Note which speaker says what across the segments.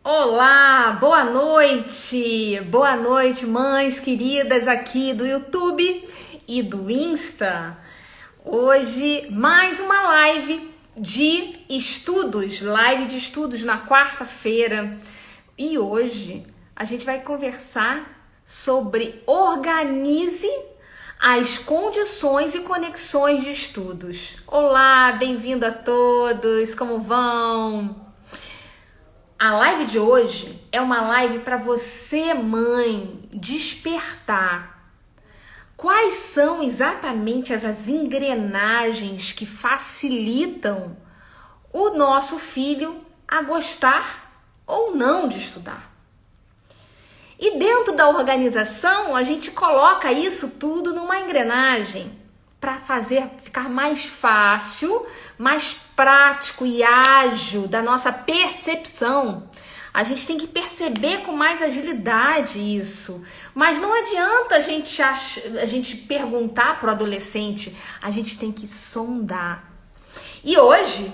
Speaker 1: Olá, boa noite, mães queridas aqui do YouTube e do Insta. Hoje, mais uma live de estudos, na quarta-feira. E hoje a gente vai conversar sobre organize as condições e conexões de estudos. Olá, bem-vindo a todos, como vão? A live de hoje é uma live para você, mãe, despertar. Quais são exatamente as engrenagens que facilitam o nosso filho a gostar ou não de estudar? E dentro da organização, a gente coloca isso tudo numa engrenagem para fazer ficar mais fácil, mais prático e ágil da nossa percepção. A gente tem que perceber com mais agilidade isso. Mas não adianta a gente perguntar para o adolescente, a gente tem que sondar. E hoje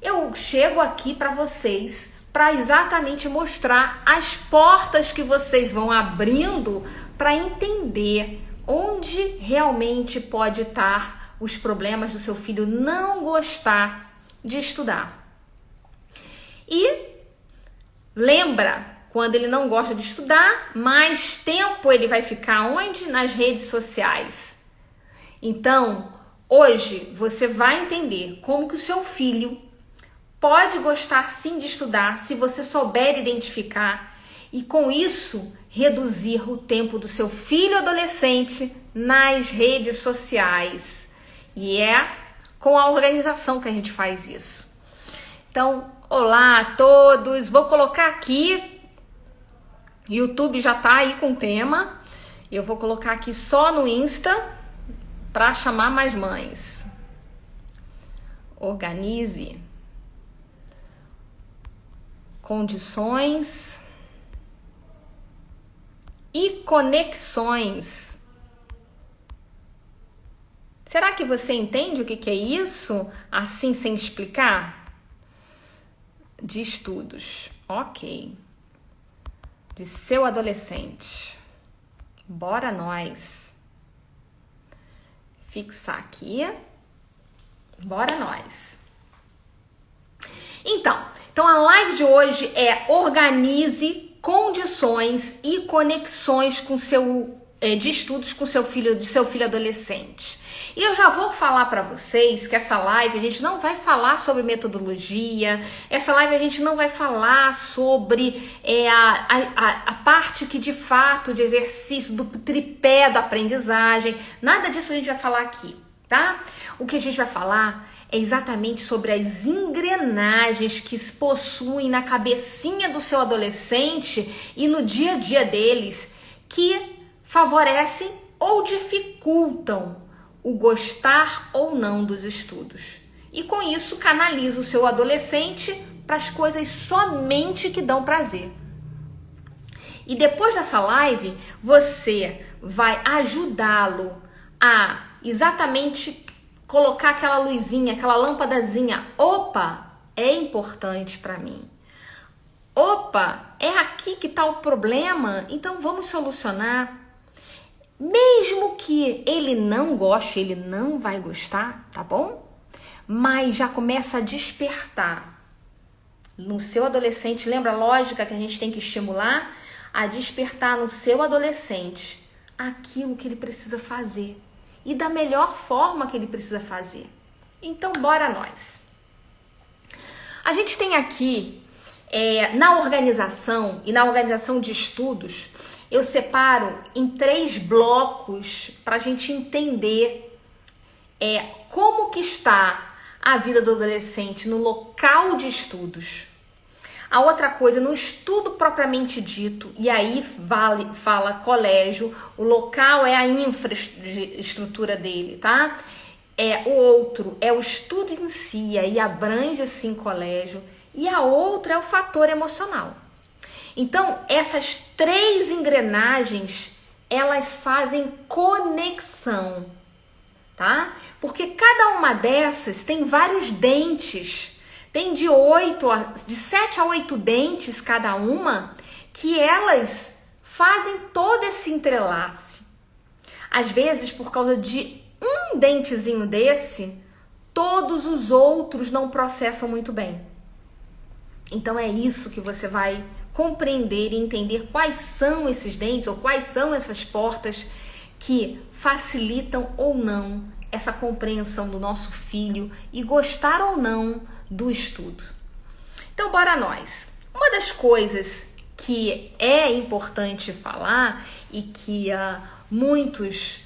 Speaker 1: eu chego aqui para vocês para exatamente mostrar as portas que vocês vão abrindo para entender onde realmente pode estar os problemas do seu filho não gostar de estudar. E lembra, quando ele não gosta de estudar, mais tempo ele vai ficar onde? Nas redes sociais. Então, hoje você vai entender como que o seu filho pode gostar sim de estudar, se você souber identificar e com isso reduzir o tempo do seu filho adolescente nas redes sociais. E é com a organização que a gente faz isso. Então, olá a todos. Vou colocar aqui, YouTube já tá aí com o tema. Eu vou colocar aqui só no Insta para chamar mais mães. Organize condições e conexões. Será que você entende o que é isso? Assim, sem explicar? De estudos. Ok. De seu adolescente. Bora nós. Fixar aqui. Bora nós. Então a live de hoje é organize condições e conexões com de estudos com seu filho adolescente. E eu já vou falar para vocês que essa live a gente não vai falar sobre metodologia, essa live a gente não vai falar sobre a parte que de fato de exercício do tripé da aprendizagem, nada disso a gente vai falar aqui, tá? O que a gente vai falar é exatamente sobre as engrenagens que se possuem na cabecinha do seu adolescente e no dia a dia deles que favorecem ou dificultam o gostar ou não dos estudos. E com isso canaliza o seu adolescente para as coisas somente que dão prazer. E depois dessa live, você vai ajudá-lo a exatamente colocar aquela luzinha, aquela lâmpadazinha. Opa, é importante para mim. Opa, é aqui que está o problema, então vamos solucionar. Mesmo que ele não goste, ele não vai gostar, tá bom? Mas já começa a despertar no seu adolescente. Lembra a lógica que a gente tem que estimular? A despertar no seu adolescente aquilo que ele precisa fazer. E da melhor forma que ele precisa fazer. Então, bora nós. A gente tem aqui, na organização e na organização de estudos, eu separo em 3 blocos para a gente entender como que está a vida do adolescente no local de estudos. A outra coisa, no estudo propriamente dito, e aí fala colégio, o local é a infraestrutura dele, tá? O outro é o estudo em si, aí abrange assim colégio, e a outra é o fator emocional. Então, essas 3 engrenagens, elas fazem conexão, tá? Porque cada uma dessas tem vários dentes, Tem de 7 a 8 dentes cada uma, que elas fazem todo esse entrelace. Às vezes, por causa de um dentezinho desse, todos os outros não processam muito bem. Então é isso que você vai compreender e entender quais são esses dentes ou quais são essas portas que facilitam ou não essa compreensão do nosso filho e gostar ou não do estudo. Então, bora nós. Uma das coisas que é importante falar e que muitos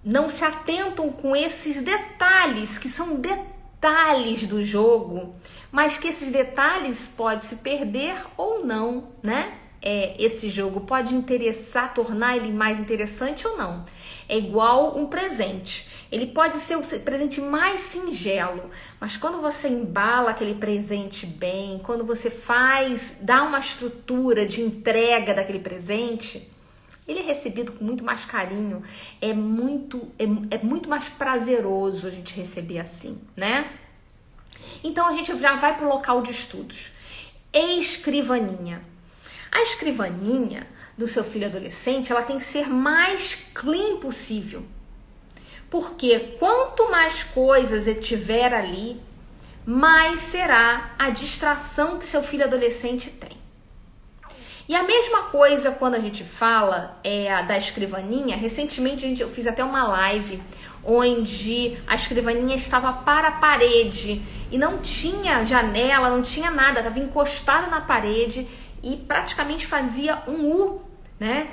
Speaker 1: não se atentam com esses detalhes, que são detalhes do jogo, mas que esses detalhes podem se perder ou não, né? Esse jogo pode interessar, tornar ele mais interessante ou não. É igual um presente. Ele pode ser o presente mais singelo, mas quando você embala aquele presente bem, quando você dá uma estrutura de entrega daquele presente, ele é recebido com muito mais carinho. É muito mais prazeroso a gente receber assim, né? Então a gente já vai para o local de estudos. Escrivaninha. A escrivaninha do seu filho adolescente, ela tem que ser mais clean possível. Porque quanto mais coisas ele tiver ali, mais será a distração que seu filho adolescente tem. E a mesma coisa quando a gente fala da escrivaninha. Recentemente eu fiz até uma live onde a escrivaninha estava para a parede e não tinha janela, não tinha nada, estava encostada na parede e praticamente fazia um U, né?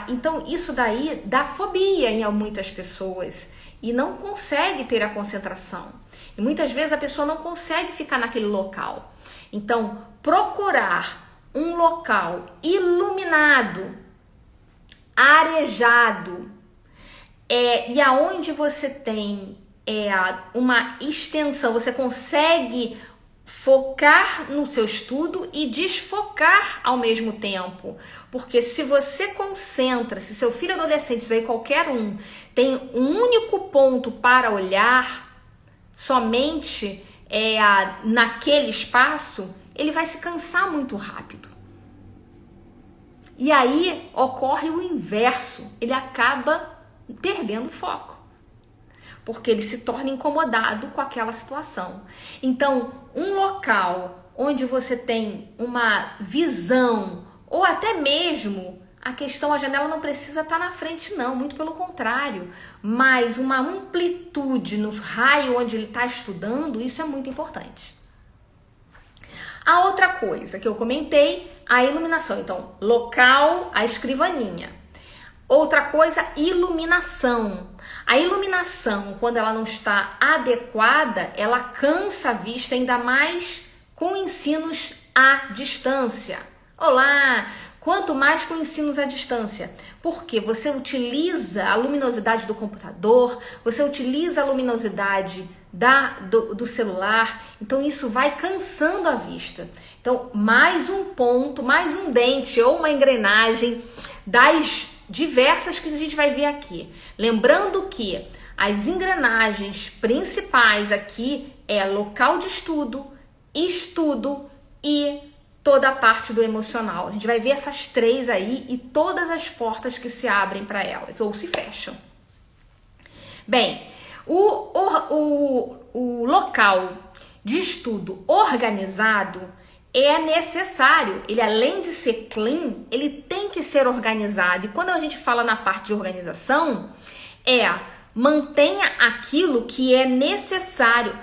Speaker 1: Então isso daí dá fobia em muitas pessoas e não consegue ter a concentração. E muitas vezes a pessoa não consegue ficar naquele local. Então, procurar um local iluminado, arejado, e aonde você tem uma extensão, você consegue focar no seu estudo e desfocar ao mesmo tempo. Porque se você concentra, se seu filho adolescente, se qualquer um, tem um único ponto para olhar, somente naquele espaço, ele vai se cansar muito rápido. E aí ocorre o inverso, ele acaba perdendo foco, porque ele se torna incomodado com aquela situação. Então, um local onde você tem uma visão, ou até mesmo a janela não precisa estar na frente não, muito pelo contrário, mas uma amplitude no raio onde ele está estudando, isso é muito importante. A outra coisa que eu comentei, a iluminação. Então, local, a escrivaninha. Outra coisa, iluminação. A iluminação, quando ela não está adequada, ela cansa a vista, ainda mais com ensinos à distância. Olá! Quanto mais com ensinos à distância, porque você utiliza a luminosidade do computador, você utiliza a luminosidade do celular, então isso vai cansando a vista. Então, mais um ponto, mais um dente ou uma engrenagem das diversas que a gente vai ver aqui. Lembrando que as engrenagens principais aqui é local de estudo e toda a parte do emocional. A gente vai ver essas três aí e todas as portas que se abrem para elas ou se fecham. Bem, o local de estudo organizado é necessário. Ele, além de ser clean, ele tem que ser organizado. E quando a gente fala na parte de organização, mantenha aquilo que é necessário.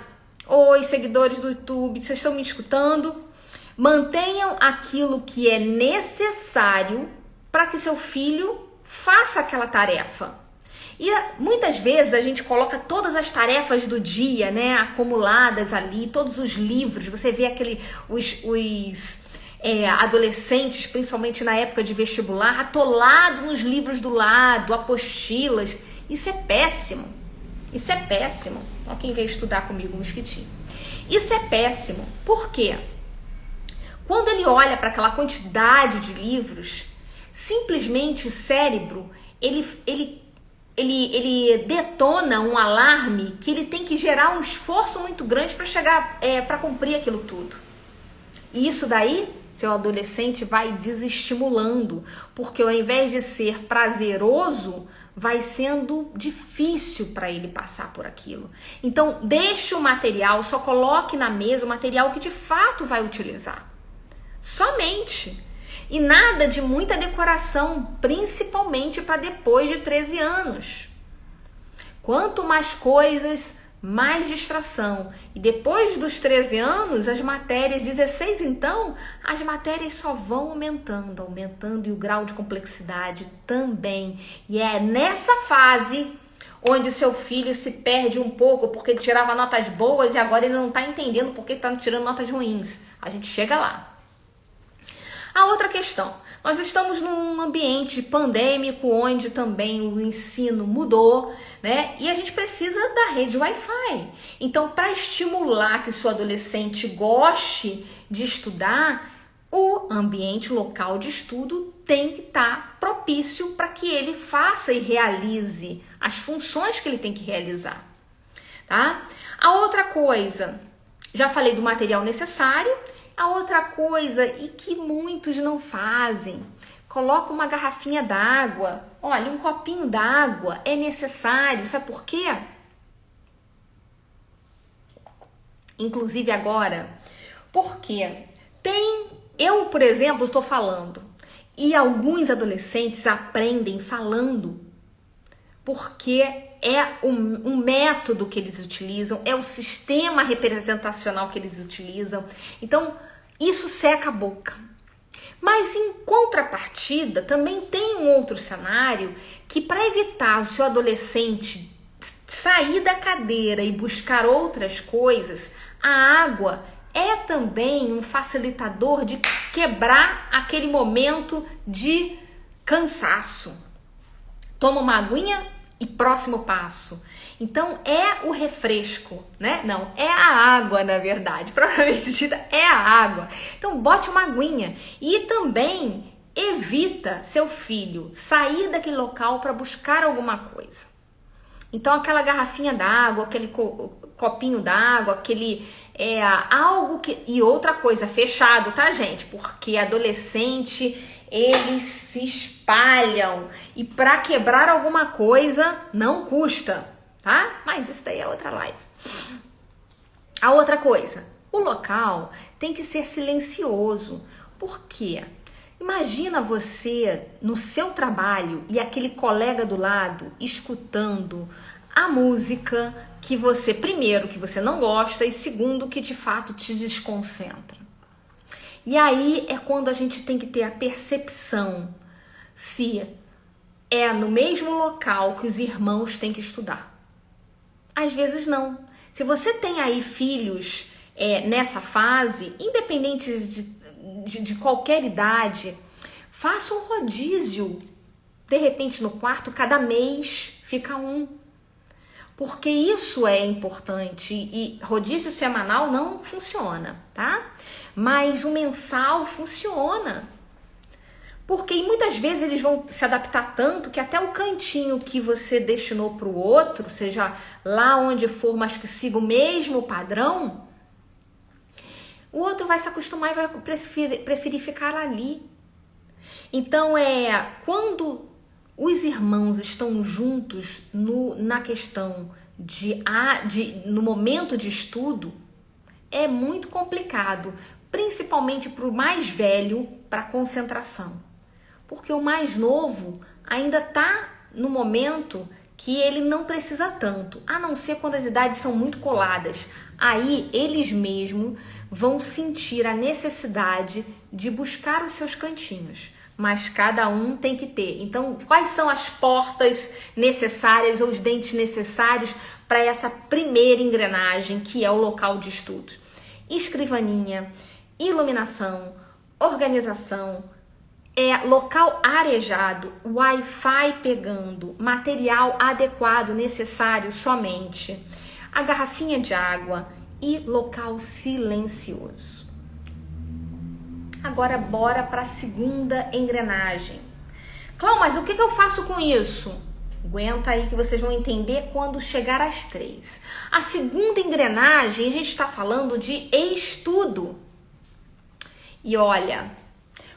Speaker 1: Oi, seguidores do YouTube, vocês estão me escutando? Mantenham aquilo que é necessário para que seu filho faça aquela tarefa. E muitas vezes a gente coloca todas as tarefas do dia, né, acumuladas ali, todos os livros. Você vê os adolescentes, principalmente na época de vestibular, atolados nos livros do lado, apostilas. Isso é péssimo. Isso é péssimo. Olha quem veio estudar comigo, um mosquitinho. Isso é péssimo. Por quê? Quando ele olha para aquela quantidade de livros, simplesmente o cérebro, ele ele detona um alarme que ele tem que gerar um esforço muito grande para chegar, para cumprir aquilo tudo. E isso daí, seu adolescente vai desestimulando, porque ao invés de ser prazeroso, vai sendo difícil para ele passar por aquilo. Então, deixe o material, só coloque na mesa o material que de fato vai utilizar. Somente. E nada de muita decoração, principalmente para depois de 13 anos. Quanto mais coisas, mais distração. E depois dos 13 anos, as matérias, 16 então, as matérias só vão aumentando, e o grau de complexidade também. E é nessa fase onde seu filho se perde um pouco, porque ele tirava notas boas e agora ele não está entendendo porque ele está tirando notas ruins. A gente chega lá. A outra questão, nós estamos num ambiente pandêmico onde também o ensino mudou, né? E a gente precisa da rede Wi-Fi. Então, para estimular que seu adolescente goste de estudar, o ambiente local de estudo tem que estar propício para que ele faça e realize as funções que ele tem que realizar, tá? A outra coisa, já falei do material necessário. A outra coisa, e que muitos não fazem, coloca uma garrafinha d'água. Olha, um copinho d'água é necessário. Sabe por quê? Inclusive agora, porque eu, por exemplo, estou falando, e alguns adolescentes aprendem falando, porque é um método que eles utilizam, é o sistema representacional que eles utilizam. Então, isso seca a boca. Mas em contrapartida, também tem um outro cenário que, para evitar o seu adolescente sair da cadeira e buscar outras coisas, a água é também um facilitador de quebrar aquele momento de cansaço. Toma uma aguinha e próximo passo. Então, é o refresco, né? Não, é a água, na verdade. Provavelmente dita, é a água. Então, bote uma aguinha. E também evita seu filho sair daquele local para buscar alguma coisa. Então, aquela garrafinha d'água, aquele copinho d'água, aquele... algo que... E outra coisa, fechado, tá, gente? Porque adolescente... eles se espalham e para quebrar alguma coisa não custa, tá? Mas isso daí é outra live. A outra coisa, o local tem que ser silencioso. Por quê? Imagina você no seu trabalho e aquele colega do lado escutando a música que você, primeiro, que você não gosta e segundo, que de fato te desconcentra. E aí é quando a gente tem que ter a percepção se é no mesmo local que os irmãos têm que estudar. Às vezes não. Se você tem aí filhos nessa fase, independente de qualquer idade, faça um rodízio. De repente no quarto, cada mês fica um. Porque isso é importante e rodízio semanal não funciona, tá? Mas o mensal funciona. Porque muitas vezes eles vão se adaptar tanto que até o cantinho que você destinou para o outro, seja lá onde for, mas que siga o mesmo padrão, o outro vai se acostumar e vai preferir ficar ali. Então, quando os irmãos estão juntos na questão no momento de estudo, é muito complicado, principalmente para o mais velho, para a concentração. Porque o mais novo ainda está no momento que ele não precisa tanto, a não ser quando as idades são muito coladas. Aí eles mesmos vão sentir a necessidade de buscar os seus cantinhos. Mas cada um tem que ter. Então, quais são as portas necessárias ou os dentes necessários para essa primeira engrenagem, que é o local de estudo? Escrivaninha, iluminação, organização, local arejado, Wi-Fi pegando, material adequado, necessário somente, a garrafinha de água e local silencioso. Agora bora para a segunda engrenagem. Cláudia, mas o que eu faço com isso? Aguenta aí que vocês vão entender quando chegar às 3. A segunda engrenagem, a gente está falando de estudo. E olha,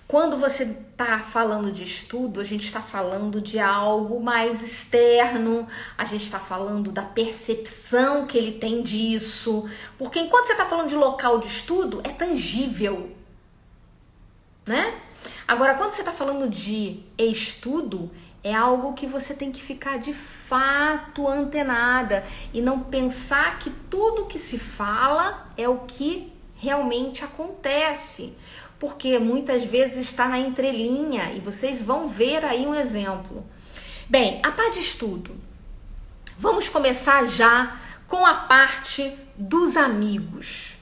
Speaker 1: quando você está falando de estudo, a gente está falando de algo mais externo, a gente está falando da percepção que ele tem disso, porque enquanto você está falando de local de estudo, é tangível, né? Agora, quando você está falando de estudo, é algo que você tem que ficar de fato antenada e não pensar que tudo que se fala é o que realmente acontece, porque muitas vezes está na entrelinha e vocês vão ver aí um exemplo. Bem, a parte de estudo. Vamos começar já com a parte dos amigos.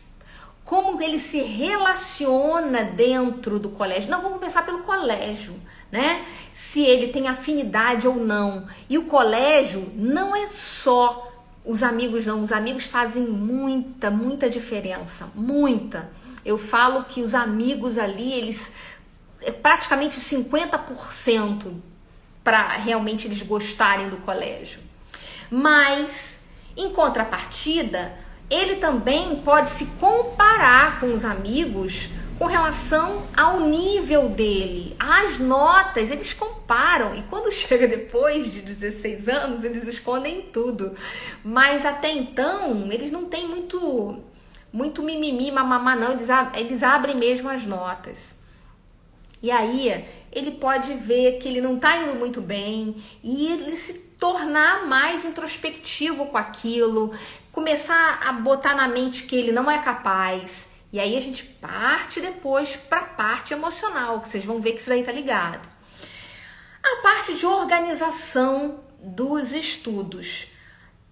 Speaker 1: Como ele se relaciona dentro do colégio. Não, vamos começar pelo colégio, né? Se ele tem afinidade ou não. E o colégio não é só os amigos, não. Os amigos fazem muita diferença. Muita. Eu falo que os amigos ali, eles é praticamente 50% para realmente eles gostarem do colégio. Mas, em contrapartida, ele também pode se comparar com os amigos com relação ao nível dele. As notas, eles comparam. E quando chega depois de 16 anos, eles escondem tudo. Mas até então, eles não têm muito mimimi, mamamá, não. Eles abrem mesmo as notas. E aí, ele pode ver que ele não está indo muito bem e ele se tornar mais introspectivo com aquilo, começar a botar na mente que ele não é capaz. E aí a gente parte depois para a parte emocional, que vocês vão ver que isso daí tá ligado. A parte de organização dos estudos.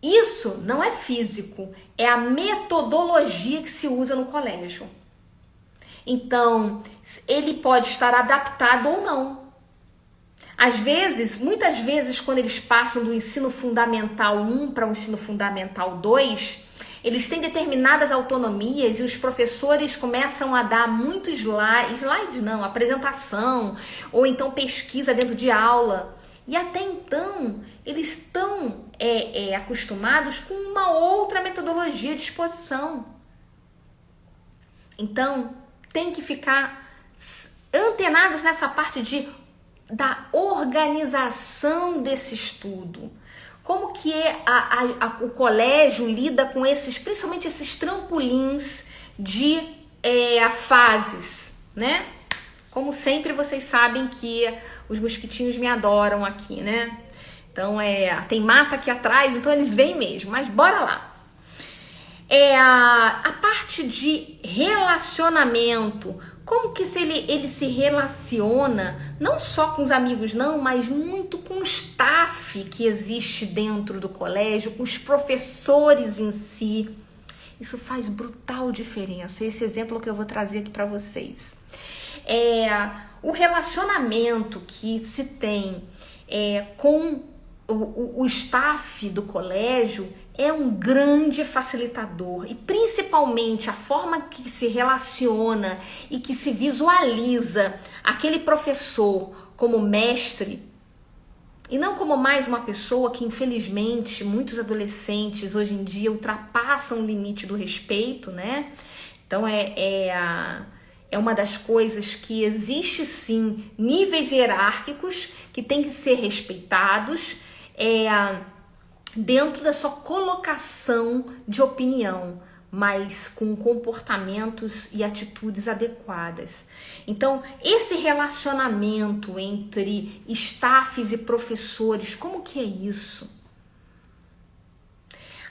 Speaker 1: Isso não é físico, é a metodologia que se usa no colégio. Então, ele pode estar adaptado ou não. Às vezes, muitas vezes, quando eles passam do ensino fundamental 1 para o ensino fundamental 2, eles têm determinadas autonomias e os professores começam a dar muitos slides não, apresentação, ou então pesquisa dentro de aula. E até então, eles estão acostumados com uma outra metodologia de exposição. Então, tem que ficar antenados nessa parte da organização desse estudo. Como que o colégio lida com principalmente esses trampolins de fases, né? Como sempre, vocês sabem que os mosquitinhos me adoram aqui, né? Então, tem mata aqui atrás, então eles vêm mesmo, mas bora lá. A parte de relacionamento, como que ele se relaciona, não só com os amigos não, mas muito com o staff que existe dentro do colégio, com os professores em si. Isso faz brutal diferença, esse exemplo que eu vou trazer aqui para vocês. O relacionamento que se tem com o staff do colégio é um grande facilitador, e principalmente a forma que se relaciona e que se visualiza aquele professor como mestre e não como mais uma pessoa que infelizmente muitos adolescentes hoje em dia ultrapassam o limite do respeito, né? Então é uma das coisas que existe sim níveis hierárquicos que têm que ser respeitados dentro da sua colocação de opinião, mas com comportamentos e atitudes adequadas. Então, esse relacionamento entre staffs e professores, como que é isso?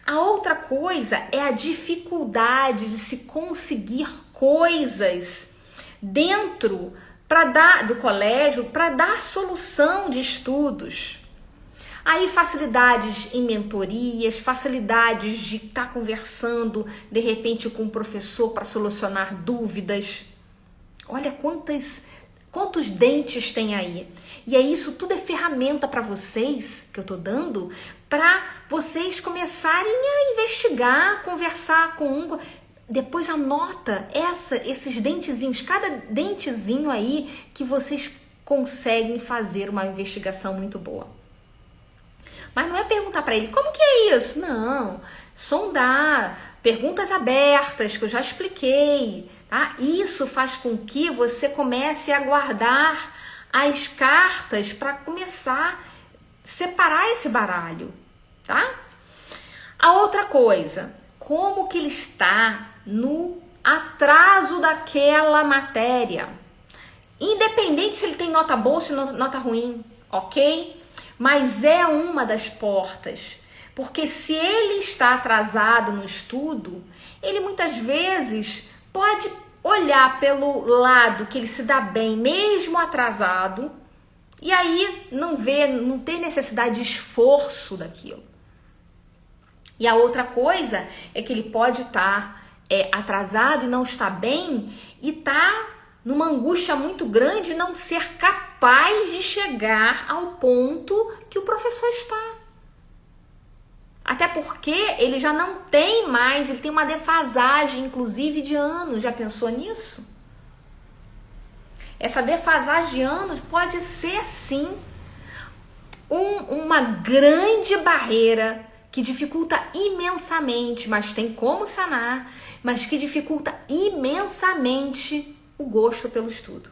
Speaker 1: A outra coisa é a dificuldade de se conseguir coisas dentro do colégio para dar solução de estudos. Aí facilidades em mentorias, facilidades de estar conversando de repente com o professor para solucionar dúvidas. Olha quantos dentes tem aí. E é isso, tudo é ferramenta para vocês que eu tô dando, para vocês começarem a investigar, conversar com um. Depois anota esses dentezinhos, cada dentezinho aí que vocês conseguem fazer uma investigação muito boa. Mas não é perguntar para ele, como que é isso? Não, sondar, perguntas abertas, que eu já expliquei, tá? Isso faz com que você comece a guardar as cartas para começar a separar esse baralho, tá? A outra coisa, como que ele está no atraso daquela matéria. Independente se ele tem nota boa ou se nota ruim, ok? Mas é uma das portas. Porque se ele está atrasado no estudo, ele muitas vezes pode olhar pelo lado que ele se dá bem, mesmo atrasado, e aí não ter necessidade de esforço daquilo. E a outra coisa é que ele pode estar atrasado e não estar bem e tá numa angústia muito grande e não ser capaz de chegar ao ponto que o professor está. Até porque ele já não tem mais, ele tem uma defasagem, inclusive, de anos. Já pensou nisso? Essa defasagem de anos pode ser, sim, uma grande barreira que dificulta imensamente, mas tem como sanar, mas que dificulta imensamente o gosto pelo estudo.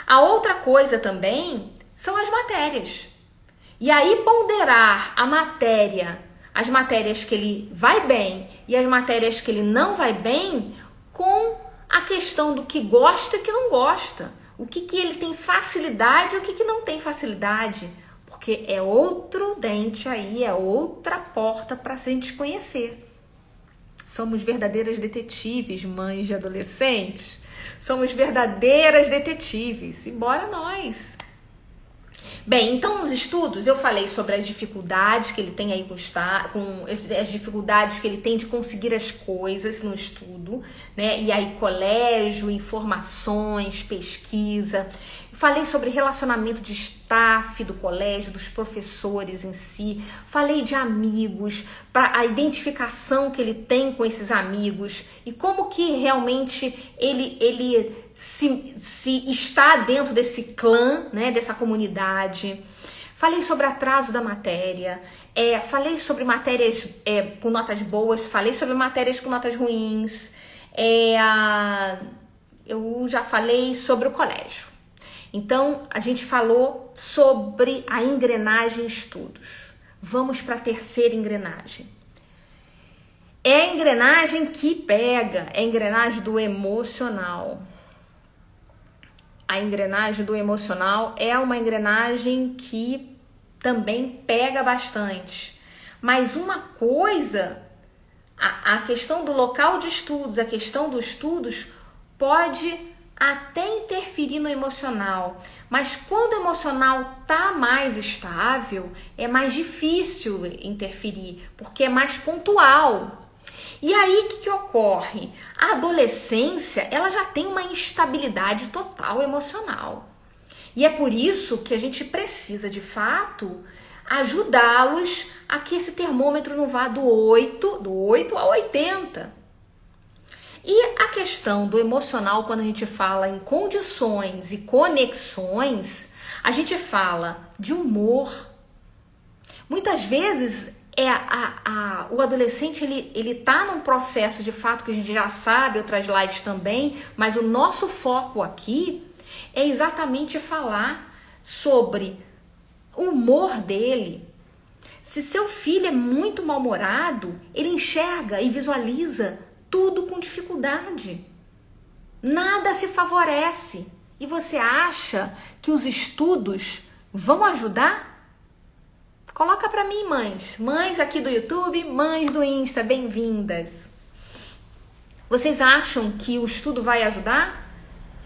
Speaker 1: A outra coisa também são as matérias. E aí ponderar a matéria, as matérias que ele vai bem e as matérias que ele não vai bem, com a questão do que gosta e que não gosta. O que ele tem facilidade e o que não tem facilidade. Porque é outro dente aí, é outra porta para a gente conhecer. Somos verdadeiras detetives, mães de adolescentes. Somos verdadeiras detetives. E bora nós! Bem, então nos estudos eu falei sobre as dificuldades que ele tem aí com as dificuldades que ele tem de conseguir as coisas no estudo, né? E aí colégio, informações, pesquisa. Falei sobre relacionamento de staff do colégio, dos professores em si. Falei de amigos, para a identificação que ele tem com esses amigos e como que realmente ele se está dentro desse clã, né, dessa comunidade. Falei sobre atraso da matéria, falei sobre matérias com notas boas, falei sobre matérias com notas ruins. Eu já falei sobre o colégio. Então, a gente falou sobre a engrenagem estudos. Vamos para a terceira engrenagem. É a engrenagem que pega, é a engrenagem do emocional. A engrenagem do emocional é uma engrenagem que também pega bastante. Mas uma coisa, a questão do local de estudos, a questão dos estudos pode até interferir no emocional, mas quando o emocional tá mais estável, é mais difícil interferir, porque é mais pontual. E aí, o que ocorre? A adolescência, ela já tem uma instabilidade total emocional. E é por isso que a gente precisa, de fato, ajudá-los a que esse termômetro não vá do 8 a 80. E a questão do emocional, quando a gente fala em condições e conexões, a gente fala de humor. Muitas vezes o adolescente ele tá num processo de fato que a gente já sabe, outras lives também, mas o nosso foco aqui é exatamente falar sobre o humor dele. Se seu filho é muito mal-humorado, ele enxerga e visualiza tudo com dificuldade. Nada se favorece. E você acha que os estudos vão ajudar? Coloca pra mim, mães. Mães aqui do YouTube, mães do Insta, bem-vindas. Vocês acham que o estudo vai ajudar?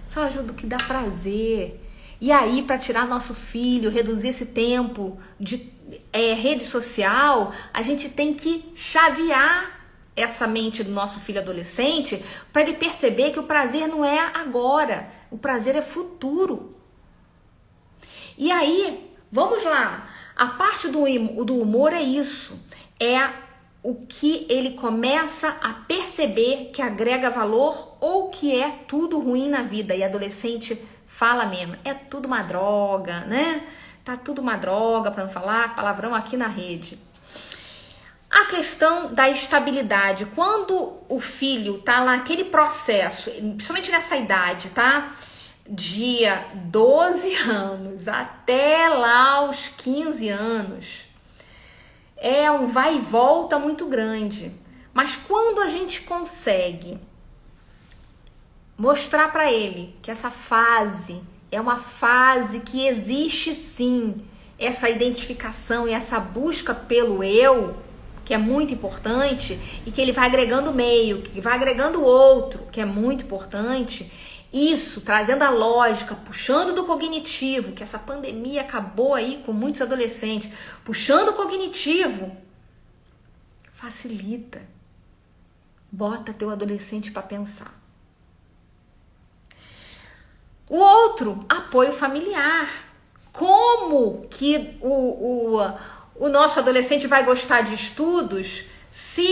Speaker 1: Só ajuda o que dá prazer. E aí, para tirar nosso filho, reduzir esse tempo de rede social, a gente tem que chavear essa mente do nosso filho adolescente para ele perceber que o prazer não é agora, o prazer é futuro. E aí, vamos lá, a parte do humor é isso, é o que ele começa a perceber que agrega valor ou que é tudo ruim na vida. E adolescente fala mesmo, é tudo uma droga, né? Tá tudo uma droga, para não falar palavrão aqui na rede. A questão da estabilidade. Quando o filho tá lá naquele processo, principalmente nessa idade, tá? De 12 anos até lá os 15 anos, é um vai e volta muito grande. Mas quando a gente consegue mostrar para ele que essa fase é uma fase que existe sim, essa identificação e essa busca pelo eu, que é muito importante, e que ele vai agregando meio, que vai agregando outro, que é muito importante, isso, trazendo a lógica, puxando do cognitivo, que essa pandemia acabou aí com muitos adolescentes, puxando o cognitivo, facilita, bota teu adolescente para pensar. O outro, apoio familiar. Como que o nosso adolescente vai gostar de estudos se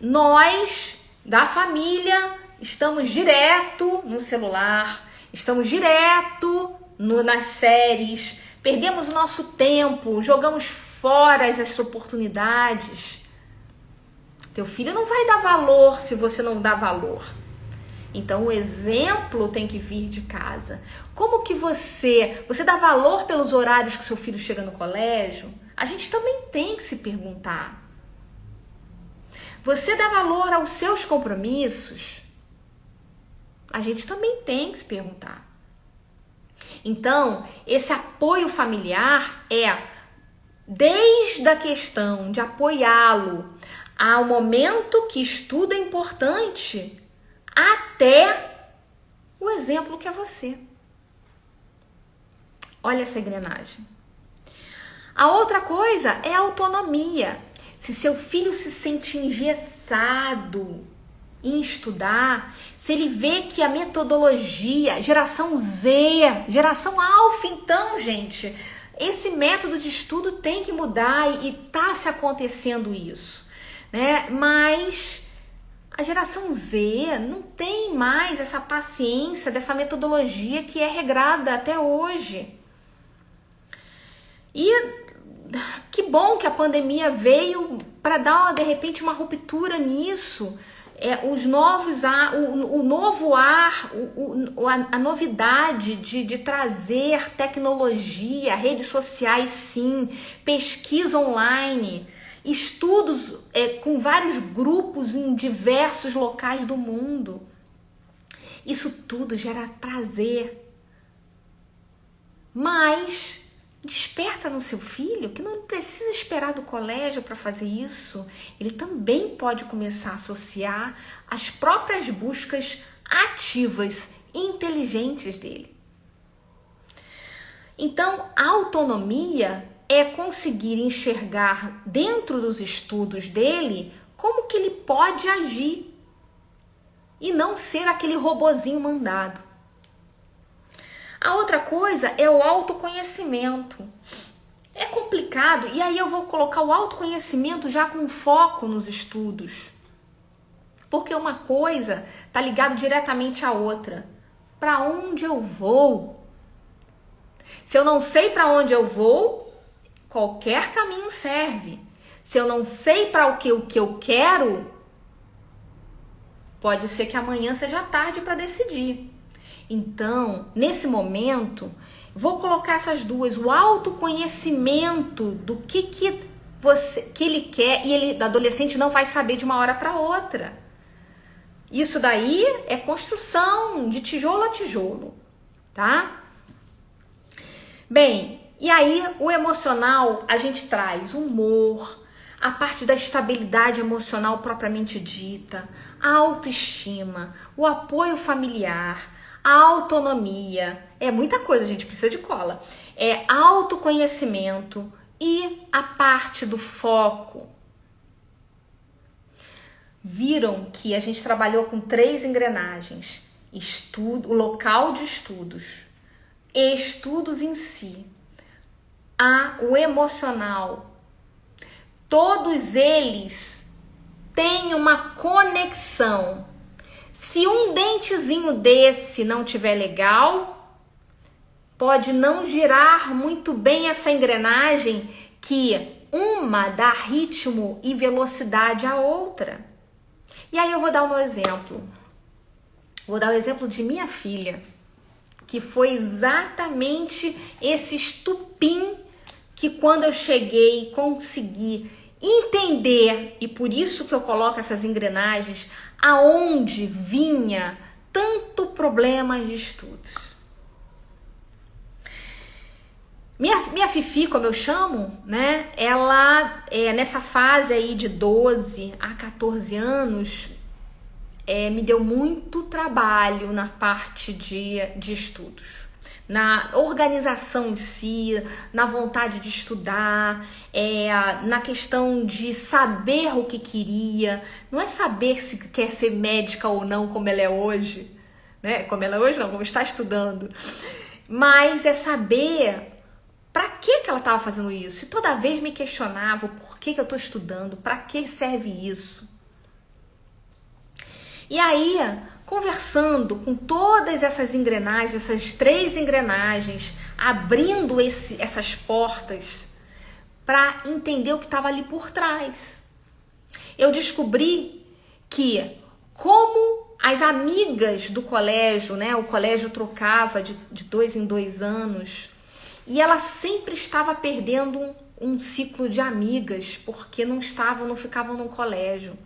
Speaker 1: nós, da família, estamos direto no celular, estamos direto nas séries, perdemos o nosso tempo, jogamos fora as oportunidades? Teu filho não vai dar valor se você não dá valor. Então o exemplo tem que vir de casa. Como que você dá valor pelos horários que seu filho chega no colégio? A gente também tem que se perguntar. Você dá valor aos seus compromissos? A gente também tem que se perguntar. Então, esse apoio familiar é desde a questão de apoiá-lo ao momento que estudo é importante, até o exemplo que é você. Olha essa engrenagem. A outra coisa é a autonomia. Se seu filho se sente engessado em estudar, se ele vê que a metodologia, geração Z, geração alfa, então, gente, esse método de estudo tem que mudar e tá se acontecendo isso, né? Mas a geração Z não tem mais essa paciência dessa metodologia que é regrada até hoje. E que bom que a pandemia veio para dar, de repente, uma ruptura nisso. Os novos o novo ar, a novidade de trazer tecnologia, redes sociais sim, pesquisa online, estudos com vários grupos em diversos locais do mundo. Isso tudo gera prazer. Mas desperta no seu filho que não precisa esperar do colégio para fazer isso. Ele também pode começar a associar as próprias buscas ativas, inteligentes dele. Então, a autonomia é conseguir enxergar dentro dos estudos dele como que ele pode agir e não ser aquele robozinho mandado. A outra coisa é o autoconhecimento. É complicado, e aí eu vou colocar o autoconhecimento já com foco nos estudos. Porque uma coisa está ligada diretamente à outra. Para onde eu vou? Se eu não sei para onde eu vou, qualquer caminho serve. Se eu não sei para o que eu quero, pode ser que amanhã seja tarde para decidir. Então, nesse momento, vou colocar essas duas, o autoconhecimento do que ele quer, e ele, adolescente, não vai saber de uma hora para outra. Isso daí é construção de tijolo a tijolo, tá? Bem, e aí o emocional, a gente traz o humor, a parte da estabilidade emocional propriamente dita, a autoestima, o apoio familiar, a autonomia, é muita coisa, a gente precisa de cola, é autoconhecimento e a parte do foco. Viram que a gente trabalhou com 3 engrenagens: estudo, o local de estudos, estudos em si, o emocional. Todos eles têm uma conexão. Se um dentezinho desse não tiver legal, pode não girar muito bem essa engrenagem que uma dá ritmo e velocidade à outra. E aí eu vou dar o meu exemplo. Vou dar o exemplo de minha filha, que foi exatamente esse estupim que quando eu cheguei, consegui entender, e por isso que eu coloco essas engrenagens, aonde vinha tanto problema de estudos. Minha Fifi, como eu chamo, né? Ela, nessa fase aí de 12 a 14 anos, me deu muito trabalho na parte de estudos. Na organização em si, na vontade de estudar, na questão de saber o que queria. Não é saber se quer ser médica ou não, como ela é hoje, né? Como ela é hoje não, como está estudando. Mas é saber para que ela estava fazendo isso. E toda vez me questionava o porquê que eu estou estudando, para que serve isso. E aí, conversando com todas essas engrenagens, essas 3 engrenagens, abrindo essas portas para entender o que estava ali por trás, eu descobri que como as amigas do colégio, né, o colégio trocava de 2 em 2 anos, e ela sempre estava perdendo um ciclo de amigas, porque não ficavam no colégio.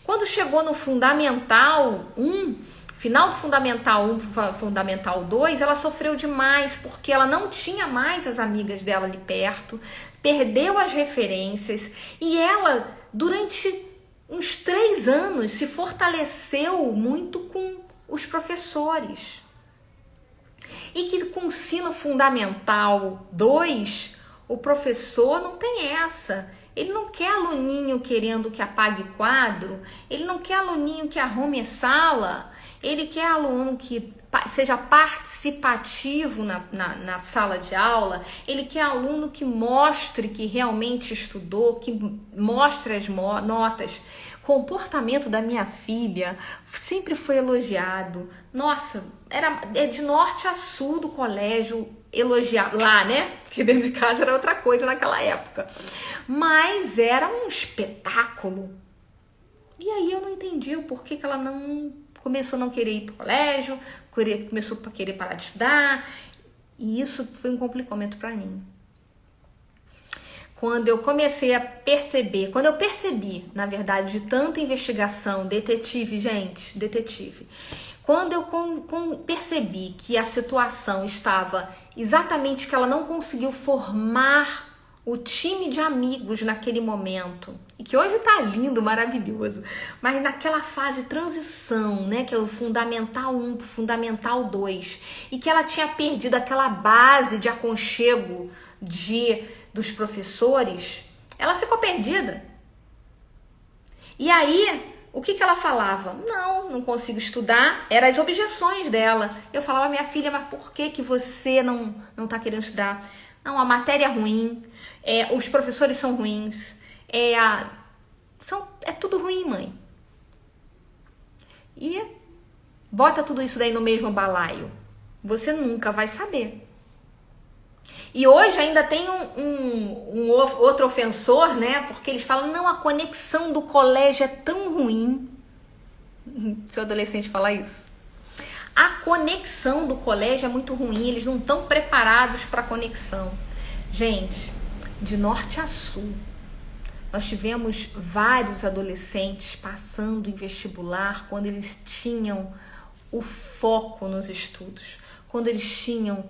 Speaker 1: Quando chegou no Fundamental 1, final do Fundamental 1 para Fundamental 2, ela sofreu demais, porque ela não tinha mais as amigas dela ali perto, perdeu as referências, e ela, durante uns 3 anos, se fortaleceu muito com os professores. E que com o ensino fundamental 2, o professor não tem essa. Ele não quer aluninho querendo que apague quadro, ele não quer aluninho que arrume sala, ele quer aluno que seja participativo na sala de aula, ele quer aluno que mostre que realmente estudou, que mostre as notas. O comportamento da minha filha sempre foi elogiado. Nossa, era de norte a sul do colégio elogiar lá, né? Porque dentro de casa era outra coisa naquela época. Mas era um espetáculo. E aí eu não entendi o porquê que ela não começou a não querer ir pro colégio, começou a querer parar de estudar. E isso foi um complicamento para mim. Quando eu comecei a perceber, quando eu percebi, na verdade, de tanta investigação, detetive, gente, detetive. Quando eu percebi que a situação estava exatamente que ela não conseguiu formar o time de amigos naquele momento, e que hoje tá lindo, maravilhoso, mas naquela fase de transição, né, que é o Fundamental 1 pro Fundamental 2, e que ela tinha perdido aquela base de aconchego dos professores, ela ficou perdida. E aí, o que ela falava? Não consigo estudar. Eram as objeções dela. Eu falava, minha filha, mas por que você não tá querendo estudar? Não, a matéria é ruim, os professores são ruins, é tudo ruim, mãe. E bota tudo isso daí no mesmo balaio. Você nunca vai saber. E hoje ainda tem um outro ofensor, né? Porque eles falam, não, a conexão do colégio é tão ruim. Seu adolescente fala isso. A conexão do colégio é muito ruim, eles não estão preparados para a conexão. Gente, de norte a sul, nós tivemos vários adolescentes passando em vestibular quando eles tinham o foco nos estudos, quando eles tinham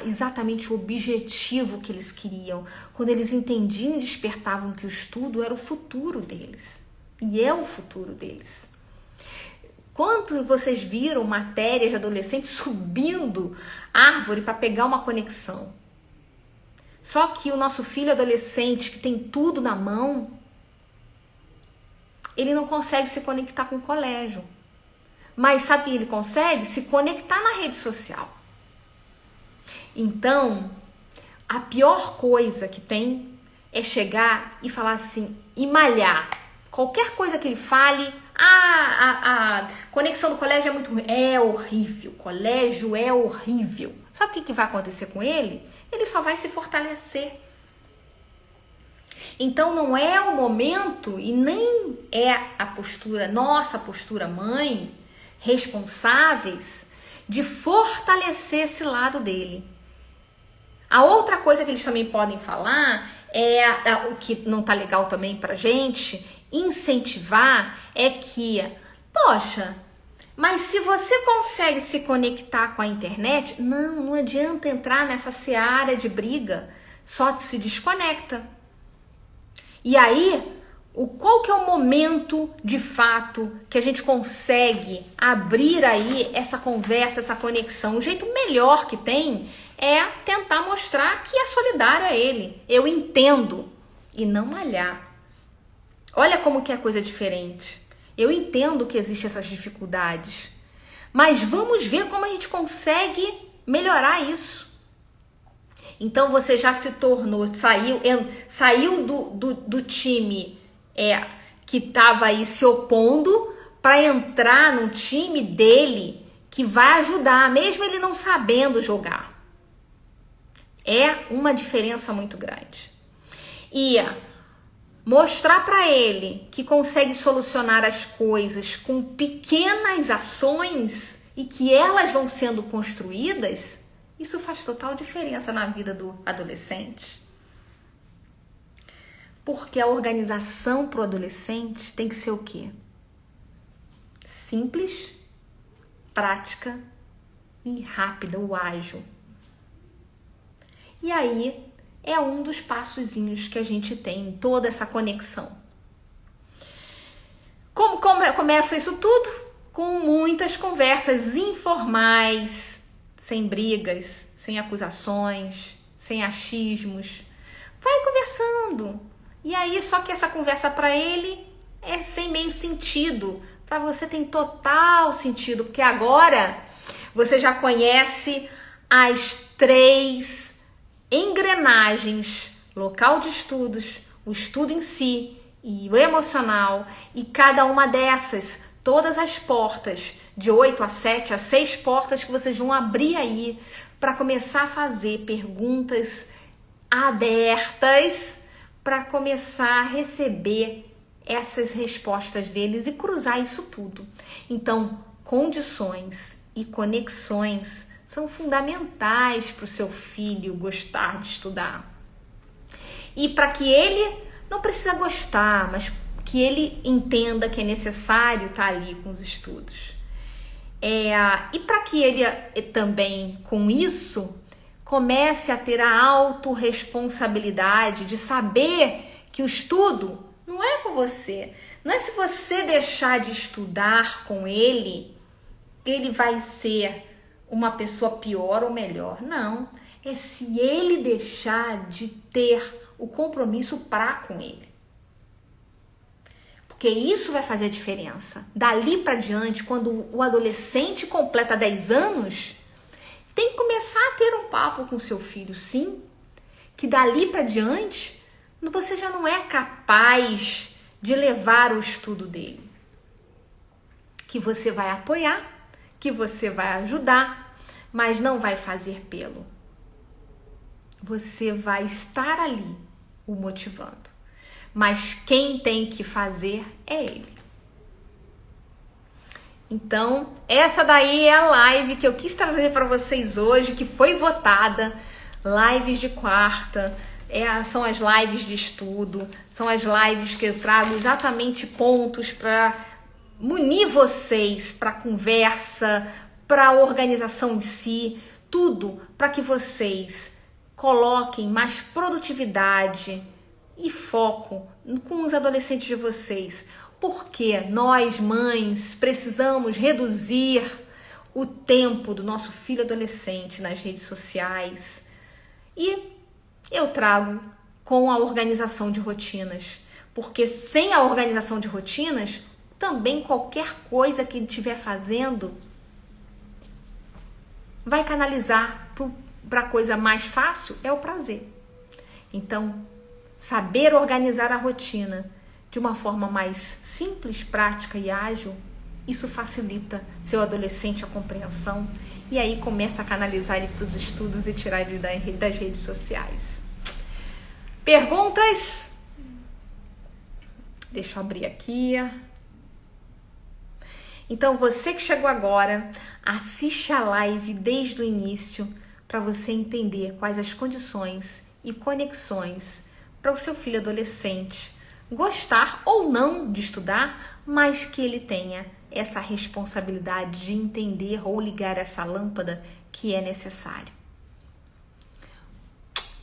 Speaker 1: exatamente o objetivo que eles queriam, quando eles entendiam e despertavam que o estudo era o futuro deles, e é o futuro deles. Quanto vocês viram matérias de adolescentes subindo árvore para pegar uma conexão? Só que o nosso filho adolescente, que tem tudo na mão, ele não consegue se conectar com o colégio. Mas sabe o que ele consegue? Se conectar na rede social. Então, a pior coisa que tem é chegar e falar assim, e malhar. Qualquer coisa que ele fale, A conexão do colégio é muito ruim. É horrível. Colégio é horrível. Sabe o que vai acontecer com ele? Ele só vai se fortalecer. Então não é o momento e nem é a postura, nossa postura mãe, responsáveis de fortalecer esse lado dele. A outra coisa que eles também podem falar o que não tá legal também pra gente incentivar é que, poxa, mas se você consegue se conectar com a internet, não adianta entrar nessa seara de briga, só se desconecta. E aí, qual que é o momento de fato que a gente consegue abrir aí essa conversa, essa conexão? O jeito melhor que tem é tentar mostrar que é solidário a ele. Eu entendo e não malhar. Olha como que é coisa diferente. Eu entendo que existem essas dificuldades, mas vamos ver como a gente consegue melhorar isso. Então você já se tornou, saiu do time que estava aí se opondo para entrar no time dele que vai ajudar, mesmo ele não sabendo jogar. É uma diferença muito grande. E mostrar para ele que consegue solucionar as coisas com pequenas ações e que elas vão sendo construídas, isso faz total diferença na vida do adolescente. Porque a organização para o adolescente tem que ser o quê? Simples, prática e rápida, o ágil. E aí é um dos passozinhos que a gente tem em toda essa conexão. Como começa isso tudo? Com muitas conversas informais, sem brigas, sem acusações, sem achismos. Vai conversando. E aí, só que essa conversa para ele é sem meio sentido. Para você tem total sentido, porque agora você já conhece as 3 engrenagens: local de estudos, o estudo em si e o emocional. E cada uma dessas, todas as portas, de 8 a 7, a 6 portas que vocês vão abrir aí para começar a fazer perguntas abertas, para começar a receber essas respostas deles e cruzar isso tudo. Então, condições e conexões são fundamentais para o seu filho gostar de estudar. E para que ele não precisa gostar, mas que ele entenda que é necessário estar ali com os estudos. E para que ele também, com isso, comece a ter a autorresponsabilidade de saber que o estudo não é com você. Não é se você deixar de estudar com ele, ele vai ser uma pessoa pior ou melhor. Não. É se ele deixar de ter o compromisso com ele. Porque isso vai fazer a diferença. Dali para diante, quando o adolescente completa 10 anos, tem que começar a ter um papo com seu filho, sim. Que dali para diante, você já não é capaz de levar o estudo dele. Que você vai apoiar, que você vai ajudar, mas não vai fazer pelo. Você vai estar ali o motivando. Mas quem tem que fazer é ele. Então, essa daí é a live que eu quis trazer para vocês hoje, que foi votada. Lives de quarta, são as lives de estudo, são as lives que eu trago exatamente pontos para munir vocês para a conversa, para a organização de si, tudo para que vocês coloquem mais produtividade e foco com os adolescentes de vocês. Porque nós, mães, precisamos reduzir o tempo do nosso filho adolescente nas redes sociais. E eu trago com a organização de rotinas. Porque sem a organização de rotinas, também qualquer coisa que ele estiver fazendo vai canalizar para a coisa mais fácil, é o prazer. Então, saber organizar a rotina de uma forma mais simples, prática e ágil, isso facilita seu adolescente a compreensão e aí começa a canalizar ele para os estudos e tirar ele das redes sociais. Perguntas? Deixa eu abrir aqui. Então, você que chegou agora, assiste a live desde o início para você entender quais as condições e conexões para o seu filho adolescente gostar ou não de estudar, mas que ele tenha essa responsabilidade de entender ou ligar essa lâmpada que é necessário.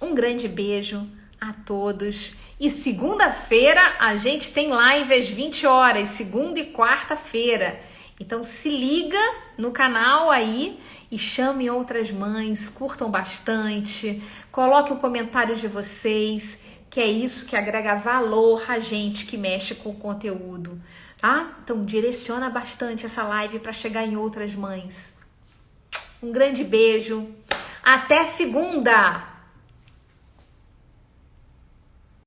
Speaker 1: Um grande beijo a todos. E segunda-feira a gente tem live às 20 horas, segunda e quarta-feira. Então se liga no canal aí e chame outras mães, curtam bastante, coloque o comentário de vocês, que é isso que agrega valor a gente que mexe com o conteúdo, tá? Então direciona bastante essa live para chegar em outras mães. Um grande beijo, até segunda!